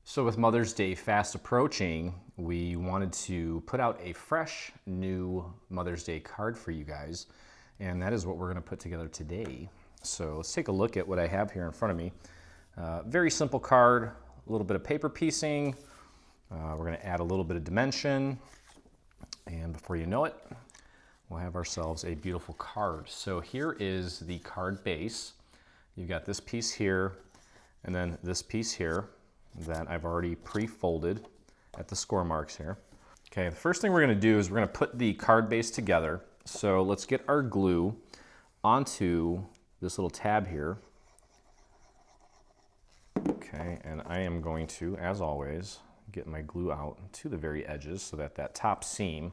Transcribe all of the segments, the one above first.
So with Mother's Day fast approaching, we wanted to put out a fresh new Mother's Day card for you guys, and that is what we're going to put together today. So let's take a look at what I have here in front of me. Very simple card, a little bit of paper piecing. We're going to add a little bit of dimension, and before you know it, we'll have ourselves a beautiful card. So here is the card base. You've got this piece here, and then this piece here that I've already pre-folded at the score marks here. Okay, the first thing we're going to do is we're going to put the card base together. So let's get our glue onto this little tab here. Okay, and I am going to, as always, get my glue out to the very edges so that that top seam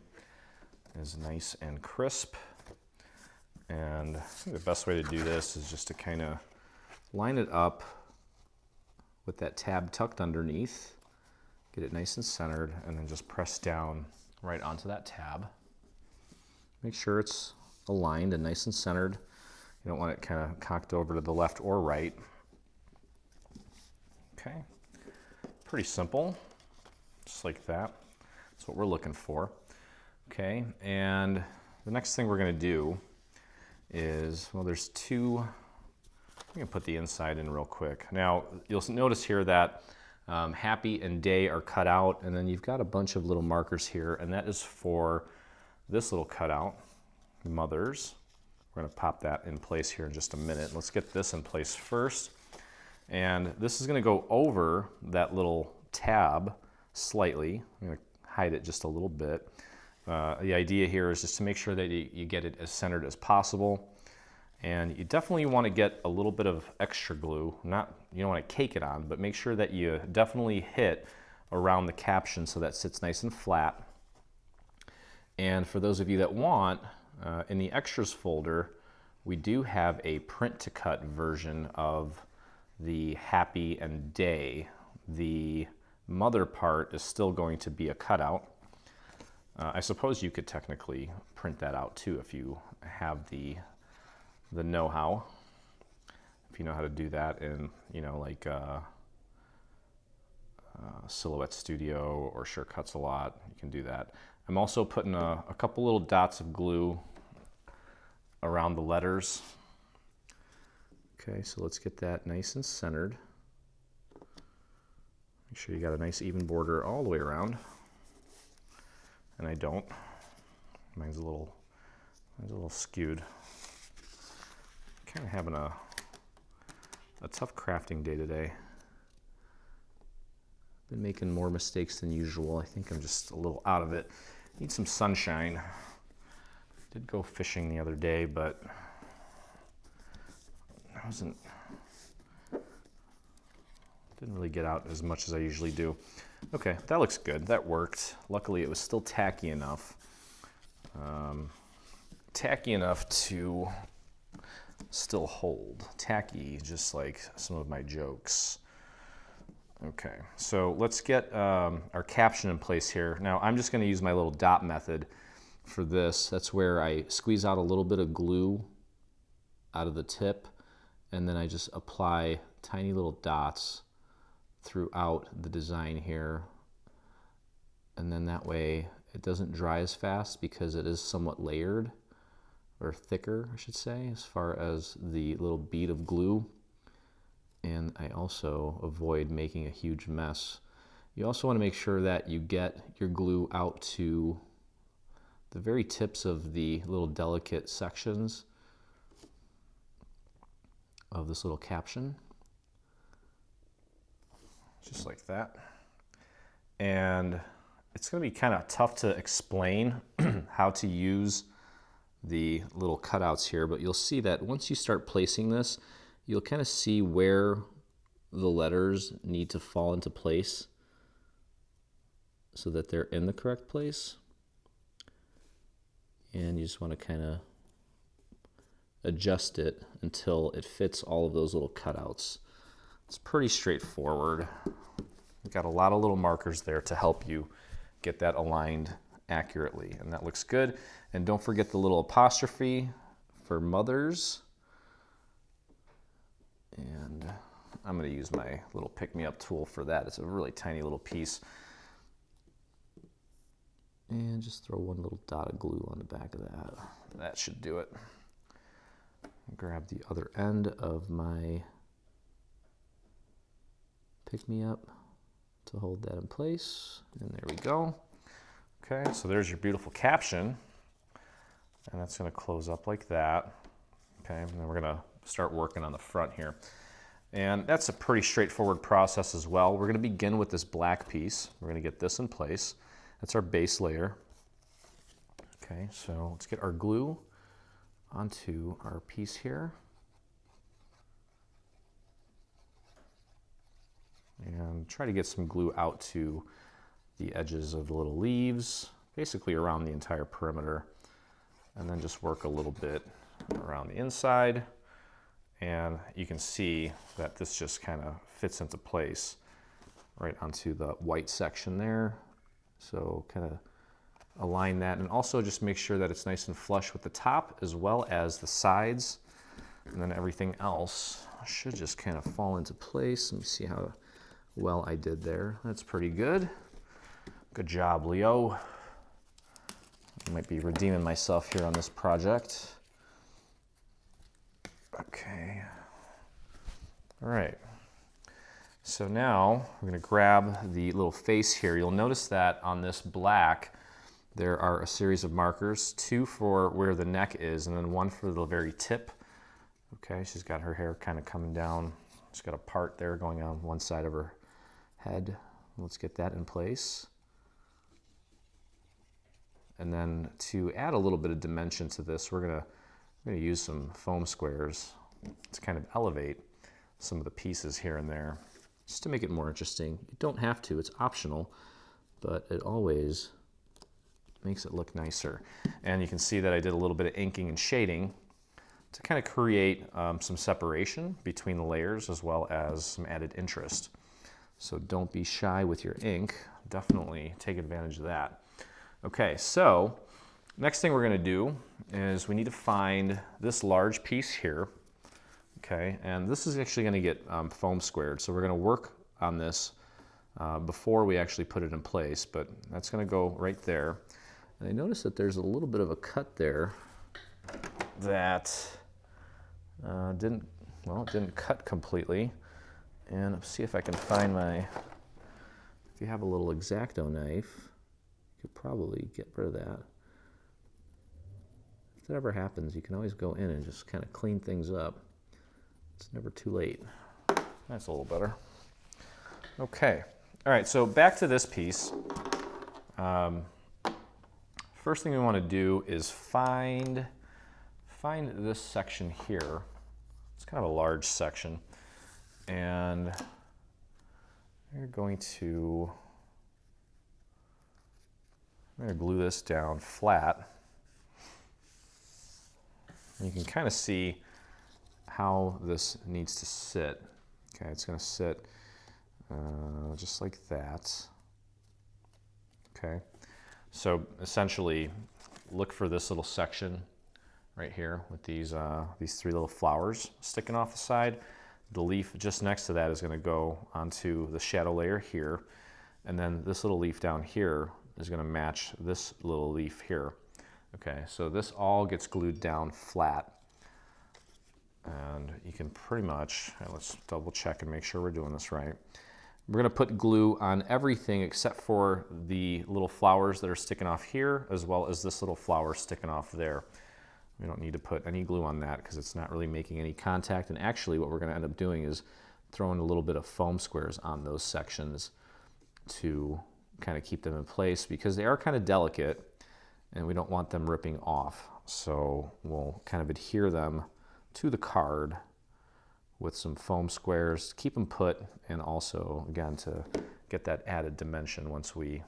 is nice and crisp. And I think the best way to do this is just to kind of line it up with that tab tucked underneath, get it nice and centered, and then just press down right onto that tab. Make sure it's aligned and nice and centered. You don't want it kind of cocked over to the left or right. Okay, pretty simple, just like that. That's what we're looking for. Okay, and the next thing we're going to do is, well, there's two. I'm going to put the inside in real quick. Now, you'll notice here that happy and day are cut out, and then you've got a bunch of little markers here, and that is for this little cutout, Mother's. We're going to pop that in place here in just a minute. Let's get this in place first. And this is going to go over that little tab slightly. I'm going to hide it just a little bit. The idea here is just to make sure that you get it as centered as possible. And you definitely want to get a little bit of extra glue. You don't want to cake it on, but make sure that you definitely hit around the caption so that sits nice and flat. And for those of you that want, in the extras folder, we do have a print to cut version of the happy and day. The mother part is still going to be a cutout. I suppose you could technically print that out too if you have the know-how, if you know how to do that in, like Silhouette Studio or Sure Cuts a Lot, you can do that. I'm also putting a couple little dots of glue around the letters. Okay, so let's get that nice and centered. Make sure you got a nice even border all the way around. And I don't. Mine's a little skewed. Kind of having a tough crafting day today. Been making more mistakes than usual. I think I'm just a little out of it. Need some sunshine. Did go fishing the other day, but didn't really get out as much as I usually do. Okay, that looks good. That worked. Luckily, it was still tacky enough. Tacky enough to still hold. Tacky, just like some of my jokes. Okay, so let's get our caption in place here. Now, I'm just going to use my little dot method for this. That's where I squeeze out a little bit of glue out of the tip, and then I just apply tiny little dots throughout the design here. And then that way it doesn't dry as fast because it is somewhat layered, or thicker, I should say, as far as the little bead of glue. And I also avoid making a huge mess. You also want to make sure that you get your glue out to the very tips of the little delicate sections of this little caption. Just like that. And it's going to be kind of tough to explain how to use the little cutouts here, but you'll see that once you start placing this, you'll kind of see where the letters need to fall into place so that they're in the correct place. And you just want to kind of adjust it until it fits all of those little cutouts. It's pretty straightforward. We've got a lot of little markers there to help you get that aligned accurately, and that looks good. And don't forget the little apostrophe for Mother's. And I'm going to use my little pick-me-up tool for that. It's a really tiny little piece. And just throw one little dot of glue on the back of that. That should do it. Grab the other end of my pick-me-up to hold that in place. And there we go. Okay, so there's your beautiful caption. And that's going to close up like that. Okay, and then we're going to start working on the front here. And that's a pretty straightforward process as well. We're going to begin with this black piece. We're going to get this in place. That's our base layer. Okay, so let's get our glue onto our piece here. And try to get some glue out to the edges of the little leaves, basically around the entire perimeter. And then just work a little bit around the inside. And you can see that this just kind of fits into place right onto the white section there. So kind of align that, and also just make sure that it's nice and flush with the top as well as the sides. And then everything else should just kind of fall into place. Let me see how well I did there. That's pretty good. Good job, Leo. I might be redeeming myself here on this project. Okay. All right. So now we're going to grab the little face here. You'll notice that on this black, there are a series of markers, 2 for where the neck is, and then 1 for the very tip. Okay, she's got her hair kind of coming down. She's got a part there going on one side of her head. Let's get that in place. And then to add a little bit of dimension to this, we're gonna use some foam squares to kind of elevate some of the pieces here and there, just to make it more interesting. You don't have to, it's optional, but it always makes it look nicer. And you can see that I did a little bit of inking and shading to kind of create some separation between the layers as well as some added interest. So don't be shy with your ink. Definitely take advantage of that. Okay, so next thing we're going to do is we need to find this large piece here. Okay, and this is actually going to get foam squared. So we're going to work on this before we actually put it in place, but that's going to go right there. And I noticed that there's a little bit of a cut there that didn't cut completely. And let's see if I can find if you have a little X-Acto knife, you could probably get rid of that. If that ever happens, you can always go in and just kind of clean things up. It's never too late. That's a little better. Okay, all right, so back to this piece. First thing we want to do is find this section here. It's kind of a large section. And we're going to glue this down flat. And you can kind of see how this needs to sit. Okay, it's going to sit just like that. Okay, so essentially look for this little section right here with these 3 little flowers sticking off the side. The leaf just next to that is going to go onto the shadow layer here, and then this little leaf down here is going to match this little leaf here. Okay, so this all gets glued down flat, and you can pretty much, let's double check and make sure we're doing this right. We're going to put glue on everything except for the little flowers that are sticking off here, as well as this little flower sticking off there. We don't need to put any glue on that because it's not really making any contact. And actually what we're going to end up doing is throwing a little bit of foam squares on those sections to kind of keep them in place, because they are kind of delicate and we don't want them ripping off. So we'll kind of adhere them to the card with some foam squares to keep them put, and also, again, to get that added dimension once we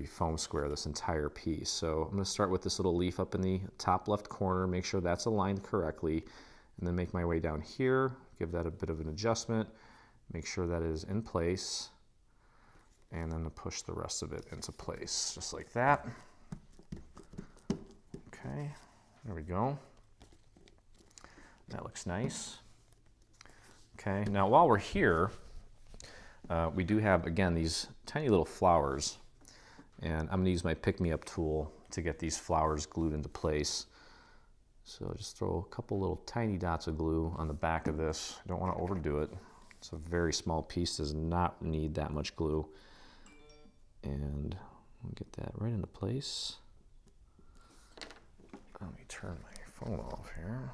foam square this entire piece. So I'm going to start with this little leaf up in the top left corner, make sure that's aligned correctly, and then make my way down here, give that a bit of an adjustment, make sure that is in place, and then to push the rest of it into place, just like that. Okay, there we go. That looks nice. Okay, now while we're here, we do have, again, these tiny little flowers, and I'm gonna use my pick-me-up tool to get these flowers glued into place. So just throw a couple little tiny dots of glue on the back of this. You don't want to overdo it. It's a very small piece, does not need that much glue. And we'll get that right into place. Let me turn my phone off here.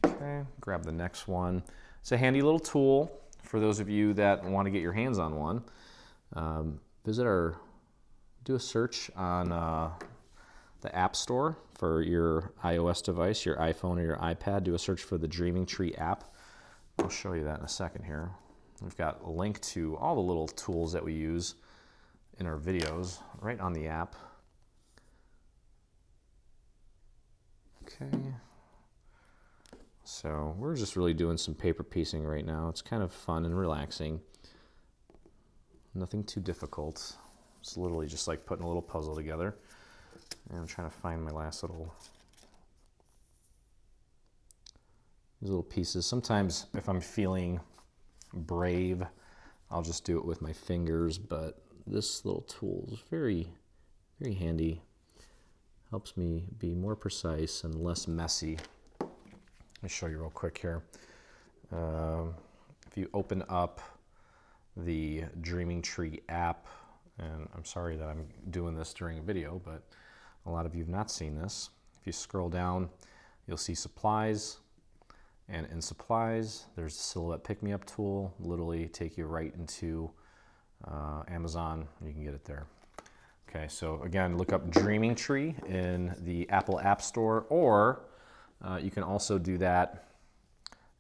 Okay, grab the next one. It's a handy little tool for those of you that want to get your hands on one. Do a search on the App Store for your iOS device, your iPhone or your iPad. Do a search for the Dreaming Tree app. I'll show you that in a second here. We've got a link to all the little tools that we use in our videos right on the app. Okay. So we're just really doing some paper piecing right now. It's kind of fun and relaxing. Nothing too difficult. It's literally just like putting a little puzzle together. And I'm trying to find my last these little pieces. Sometimes if I'm feeling brave, I'll just do it with my fingers, but this little tool is very, very handy. Helps me be more precise and less messy. Let me show you real quick here. If you open up the Dreaming Tree app, and I'm sorry that I'm doing this during a video, but a lot of you have not seen this. If you scroll down, you'll see supplies, and in supplies, there's the silhouette pick-me-up tool. Literally take you right into Amazon, and you can get it there. Okay, so again, look up Dreaming Tree in the Apple App Store, or you can also do that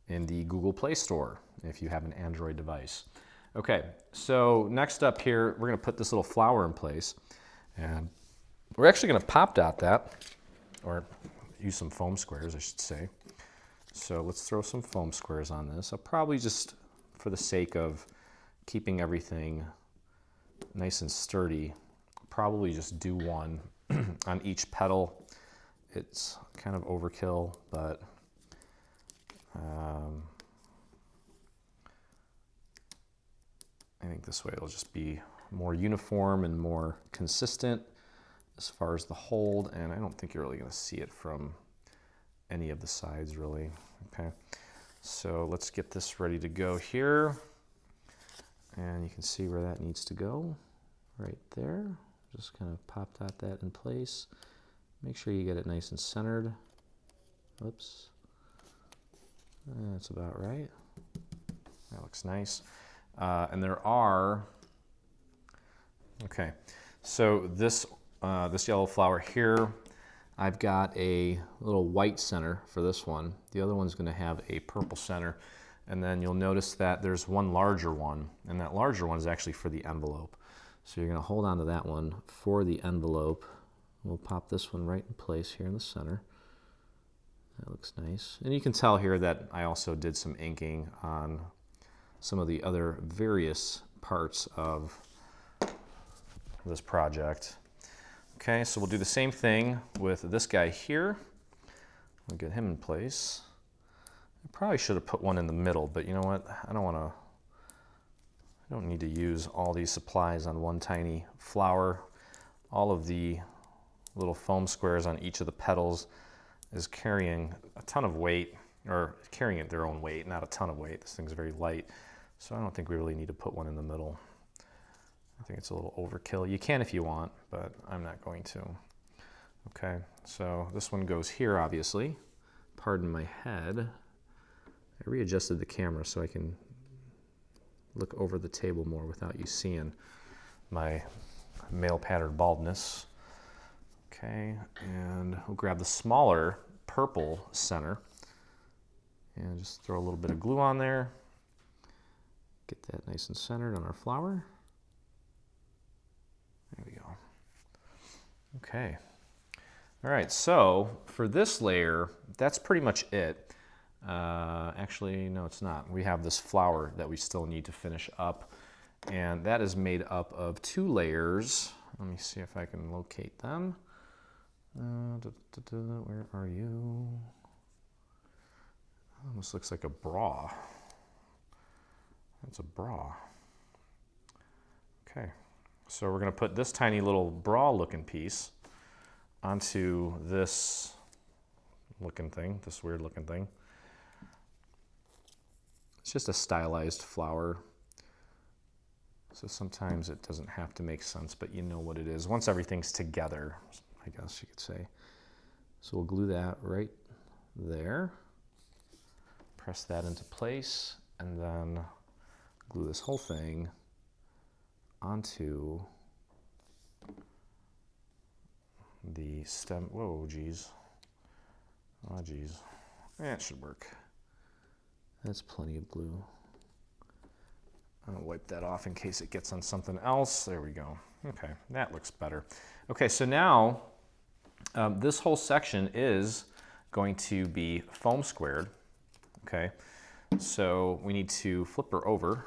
in the Google Play Store if you have an Android device. Okay, so next up here, we're gonna put this little flower in place, and we're actually gonna pop dot that, or use some foam squares, I should say. So let's throw some foam squares on this. I'll probably just, for the sake of keeping everything nice and sturdy, probably just do one on each petal. It's kind of overkill, but I think this way it'll just be more uniform and more consistent as far as the hold, and I don't think you're really going to see it from any of the sides really. Okay, so let's get this ready to go here, and you can see where that needs to go right there. Just kind of pop dot that in place. Make sure you get it nice and centered. Oops, that's about right. That looks nice. And there are, okay, so this yellow flower here, I've got a little white center for this one. The other one's going to have a purple center. And then you'll notice that there's one larger one, and that larger one is actually for the envelope. So you're going to hold on to that one for the envelope. We'll pop this one right in place here in the center. That looks nice. And you can tell here that I also did some inking on some of the other various parts of this project. Okay, so we'll do the same thing with this guy here. We'll get him in place. I probably should have put one in the middle, but you know what? I don't need to use all these supplies on one tiny flower. All of the little foam squares on each of the petals is carrying a ton of weight, or carrying it their own weight, not a ton of weight. This thing's very light, so I don't think we really need to put one in the middle. I think it's a little overkill. You can if you want, but I'm not going to. Okay, so this one goes here, obviously. Pardon my head. I readjusted the camera so I can look over the table more without you seeing my male pattern baldness. Okay, and we'll grab the smaller purple center and just throw a little bit of glue on there. Get that nice and centered on our flower. There we go. Okay. All right, so for this layer, that's pretty much it. Actually, no, it's not. We have this flower that we still need to finish up, and that is made up of 2 layers. Let me see if I can locate them. Where are you? I'm This looks like a bra. That's a bra. Okay, so we're going to put this tiny little bra looking piece onto this looking thing, this weird looking thing. It's just a stylized flower. So sometimes it doesn't have to make sense, but you know what it is. Once everything's together, I guess you could say. So we'll glue that right there. Press that into place, and then glue this whole thing onto the stem. Whoa, geez. Oh, geez. That should work. That's plenty of glue. I'll wipe that off in case it gets on something else. There we go. Okay, that looks better. Okay, so now this whole section is going to be foam squared. Okay, so we need to flip her over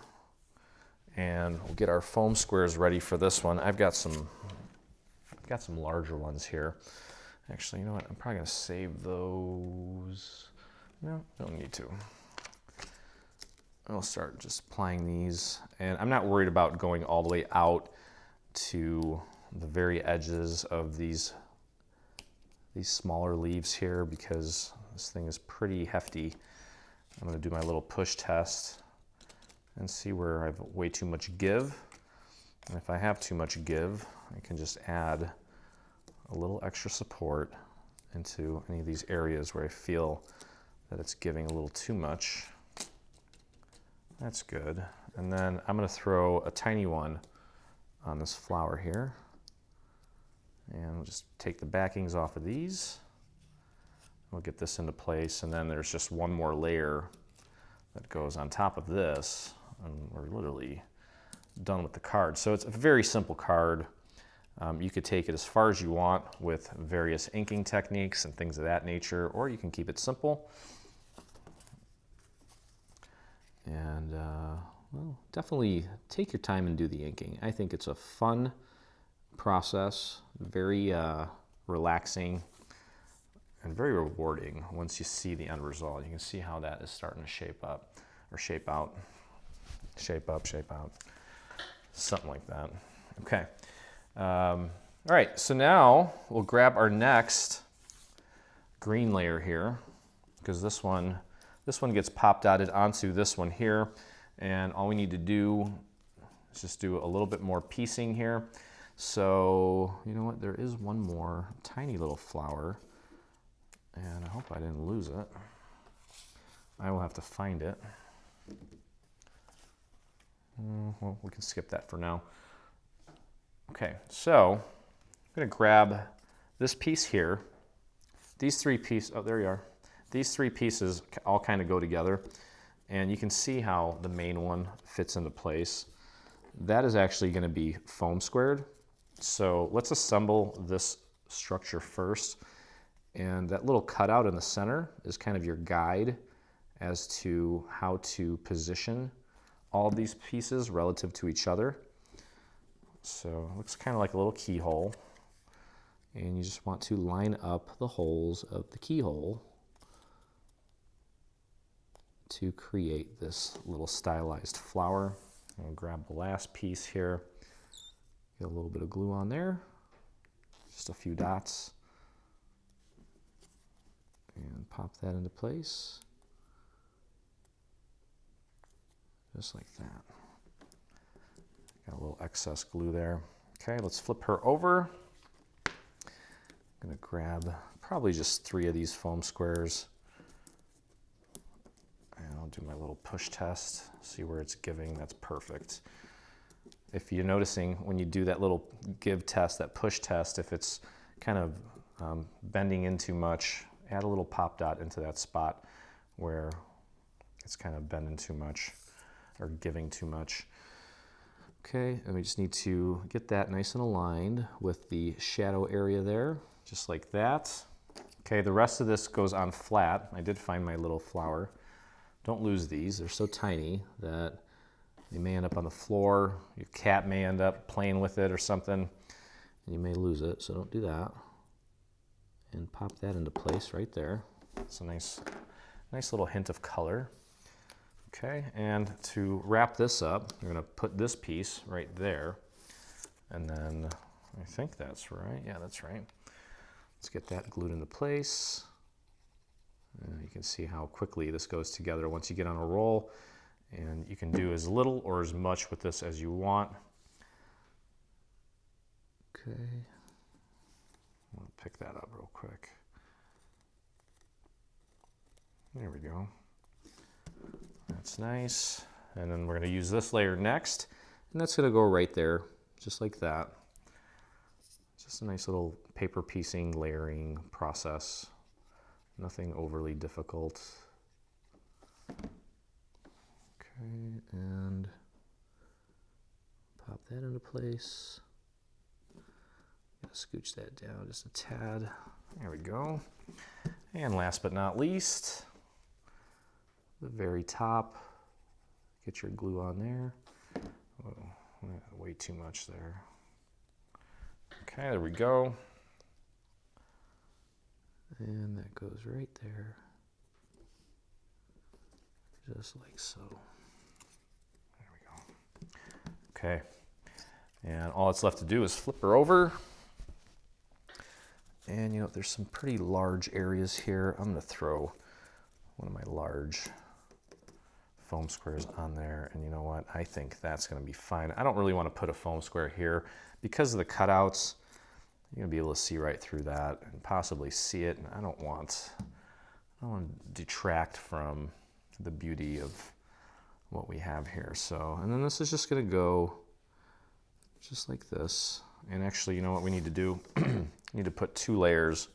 and we'll get our foam squares ready for this one. I've got some larger ones here. Actually, you know what? I'm probably gonna save those. No, don't need to. I'll start just applying these, and I'm not worried about going all the way out to the very edges of these smaller leaves here because this thing is pretty hefty. I'm going to do my little push test and see where I have way too much give. And if I have too much give, I can just add a little extra support into any of these areas where I feel that it's giving a little too much. That's good. And then I'm going to throw a tiny one on this flower here. And we'll just take the backings off of these. We'll get this into place, and then there's just one more layer that goes on top of this, and we're literally done with the card. So it's a very simple card. You could take it as far as you want with various inking techniques and things of that nature, or you can keep it simple. And well, definitely take your time and do the inking. I think it's a fun process, very relaxing and very rewarding once you see the end result. You can see how that is starting to shape up, or shape out, shape up, shape out, something like that. Okay. All right, so now we'll grab our next green layer here, because this one gets pop dotted onto this one here, and all we need to do is just do a little bit more piecing here. So, you know what, there is one more tiny little flower, and I hope I didn't lose it. I will have to find it. Well, we can skip that for now. Okay, so I'm gonna grab this piece here. These three pieces, oh, there you are. These three pieces all kind of go together, and you can see how the main one fits into place. That is actually going to be foam squared. So let's assemble this structure first, and that little cutout in the center is kind of your guide as to how to position all of these pieces relative to each other. So it looks kind of like a little keyhole, and you just want to line up the holes of the keyhole to create this little stylized flower. I'll grab the last piece here, get a little bit of glue on there, just a few dots, and pop that into place, just like that. Got a little excess glue there. Okay, let's flip her over. I'm gonna grab probably just 3 of these foam squares. And I'll do my little push test, see where it's giving. That's perfect. If you're noticing when you do that little give test, that push test, if it's kind of bending in too much, add a little pop dot into that spot where it's kind of bending too much or giving too much. Okay, and we just need to get that nice and aligned with the shadow area there, just like that. Okay, the rest of this goes on flat. I did find my little flower. Don't lose these. They're so tiny that they may end up on the floor. Your cat may end up playing with it or something, and you may lose it, so don't do that. And pop that into place right there. It's a nice Nice little hint of color. Okay, and to wrap this up, I'm gonna put this piece right there. And then, I think that's right. Yeah, that's right. Let's get that glued into place. And you can see how quickly this goes together once you get on a roll. And you can do as little or as much with this as you want. Okay. I'm gonna pick that up real quick. There we go. That's nice. And then we're gonna use this layer next. And that's gonna go right there, just like that. Just a nice little paper piecing, layering process. Nothing overly difficult. Okay, and pop that into place. Scooch that down just a tad. There we go. And last but not least, the very top. Get your glue on there. Oh, way too much there. Okay, there we go. And that goes right there. Just like so. There we go. Okay. And all that's left to do is flip her over. And you know, there's some pretty large areas here. I'm gonna throw one of my large foam squares on there. And you know what? I think that's gonna be fine. I don't really wanna put a foam square here because of the cutouts. You're gonna be able to see right through that and possibly see it. And I don't want to detract from the beauty of what we have here. So, and then this is just gonna go just like this. And actually, you know what we need to do? We need to put 2 layers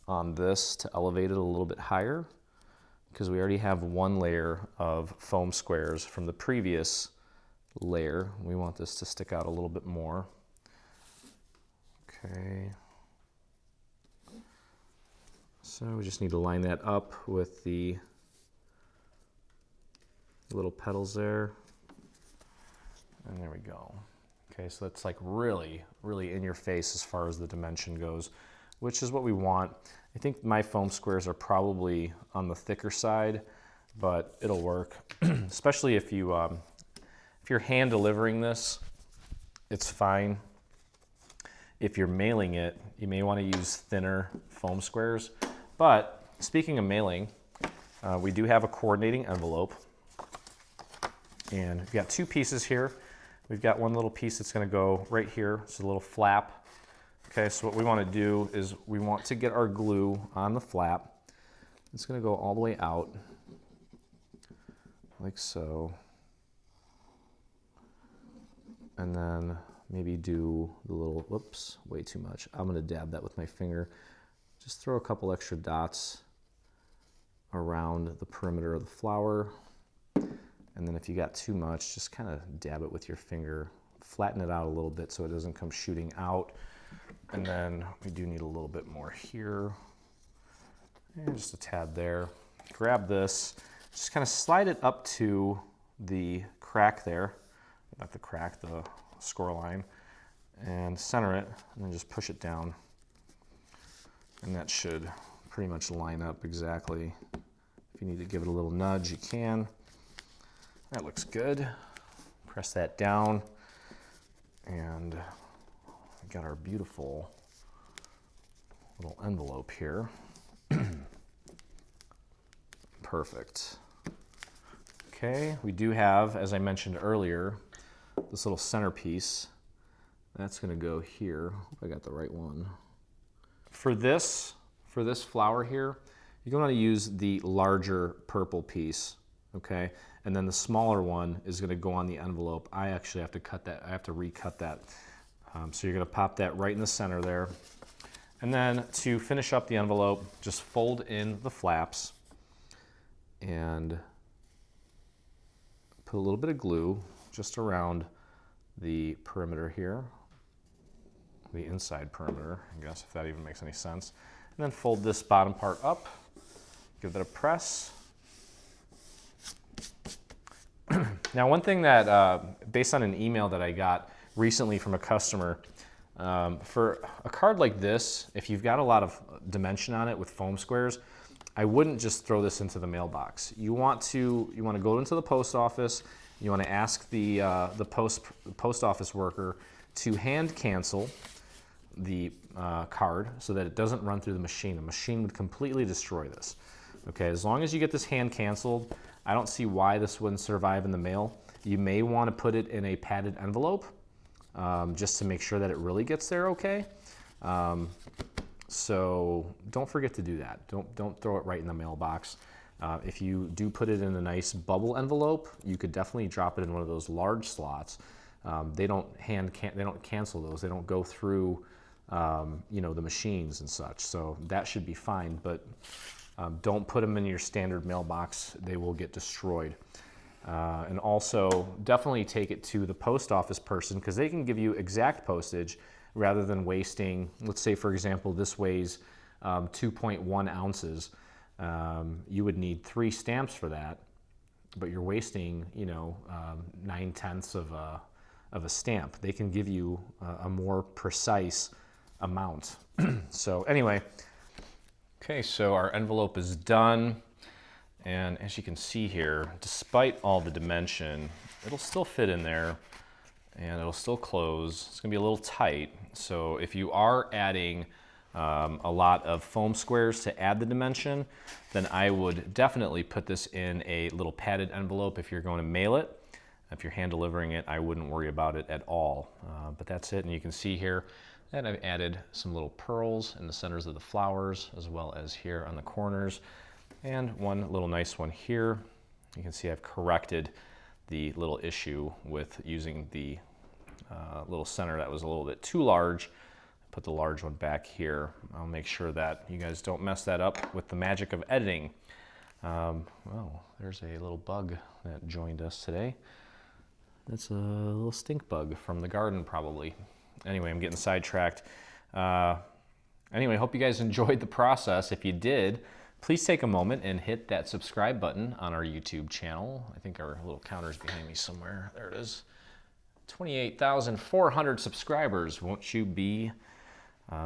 on this to elevate it a little bit higher, because we already have 1 layer of foam squares from the previous layer. We want this to stick out a little bit more. Okay. So we just need to line that up with the little petals there. And there we go. Okay, so that's like really, really in your face as far as the dimension goes, which is what we want. I think my foam squares are probably on the thicker side, but it'll work, especially if you're hand delivering this, it's fine. If you're mailing it, you may want to use thinner foam squares. But speaking of mailing, we do have a coordinating envelope, and we've got 2 pieces here. We've got one little piece that's going to go right here. It's a little flap. Okay, so what we want to do is we want to get our glue on the flap. It's going to go all the way out, like so. And then maybe do the little, whoops, way too much. I'm going to dab that with my finger. Just throw a couple extra dots around the perimeter of the flower. And then if you got too much, just kind of dab it with your finger. Flatten it out a little bit so it doesn't come shooting out. And then we do need a little bit more here. And just a tad there. Grab this, just kind of slide it up to the crack there. Not the crack, the score line. And center it, and then just push it down. And that should pretty much line up exactly. If you need to give it a little nudge, you can. That looks good. Press that down, and we got our beautiful little envelope here. Perfect. Okay, we do have, as I mentioned earlier, this little centerpiece. That's gonna go here. Hope I got the right one. For this flower here, you're gonna use the larger purple piece, okay? And then the smaller one is gonna go on the envelope. I actually have to cut that, I have to recut that. So you're gonna pop that right in the center there. And then to finish up the envelope, just fold in the flaps and put a little bit of glue just around the perimeter here, the inside perimeter, I guess, if that even makes any sense. And then fold this bottom part up, give it a press. Now, one thing that, based on an email that I got recently from a customer, for a card like this, if you've got a lot of dimension on it with foam squares, I wouldn't just throw this into the mailbox. You want to go into the post office. You want to ask the post office worker to hand cancel the card so that it doesn't run through the machine. The machine would completely destroy this. Okay, as long as you get this hand canceled, I don't see why this wouldn't survive in the mail. You may want to put it in a padded envelope just to make sure that it really gets there okay. So don't forget to do that. Don't throw it right in the mailbox. If you do put it in a nice bubble envelope, you could definitely drop it in one of those large slots. They don't cancel those. They don't go through the machines and such. So that should be fine. But don't put them in your standard mailbox. They will get destroyed. And also definitely take it to the post office person because they can give you exact postage rather than wasting, let's say for example, this weighs 2.1 ounces. You would need 3 stamps for that, but you're wasting, 9/10 of a stamp. They can give you a more precise amount. So anyway, okay, so our envelope is done. And as you can see here, despite all the dimension, it'll still fit in there and it'll still close. It's gonna be a little tight. So if you are adding a lot of foam squares to add the dimension, then I would definitely put this in a little padded envelope if you're going to mail it. If you're hand delivering it, I wouldn't worry about it at all. But that's it, and you can see here that I've added some little pearls in the centers of the flowers, as well as here on the corners, and one little nice one here. You can see I've corrected the little issue with using the little center that was a little bit too large. Put the large one back here. I'll make sure that you guys don't mess that up with the magic of editing. Well, there's a little bug that joined us today. That's a little stink bug from the garden probably. Anyway, I'm getting sidetracked. Anyway, hope you guys enjoyed the process. If you did, please take a moment and hit that subscribe button on our YouTube channel. I think our little counter's behind me somewhere. There it is. 28,400 subscribers. Won't you be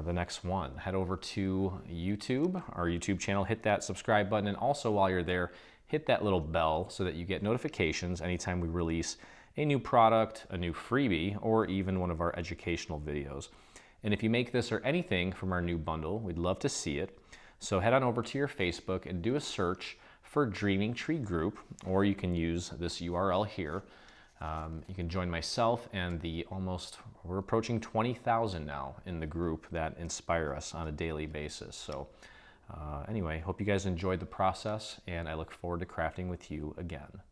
the next one? Head over to YouTube, our YouTube channel, hit that subscribe button, and also while you're there, hit that little bell so that you get notifications anytime we release a new product, a new freebie, or even one of our educational videos. And if you make this or anything from our new bundle, we'd love to see it. So head on over to your Facebook and do a search for Dreaming Tree Group, or you can use this URL here. You can join myself and we're approaching 20,000 now in the group that inspire us on a daily basis. So anyway, hope you guys enjoyed the process, and I look forward to crafting with you again.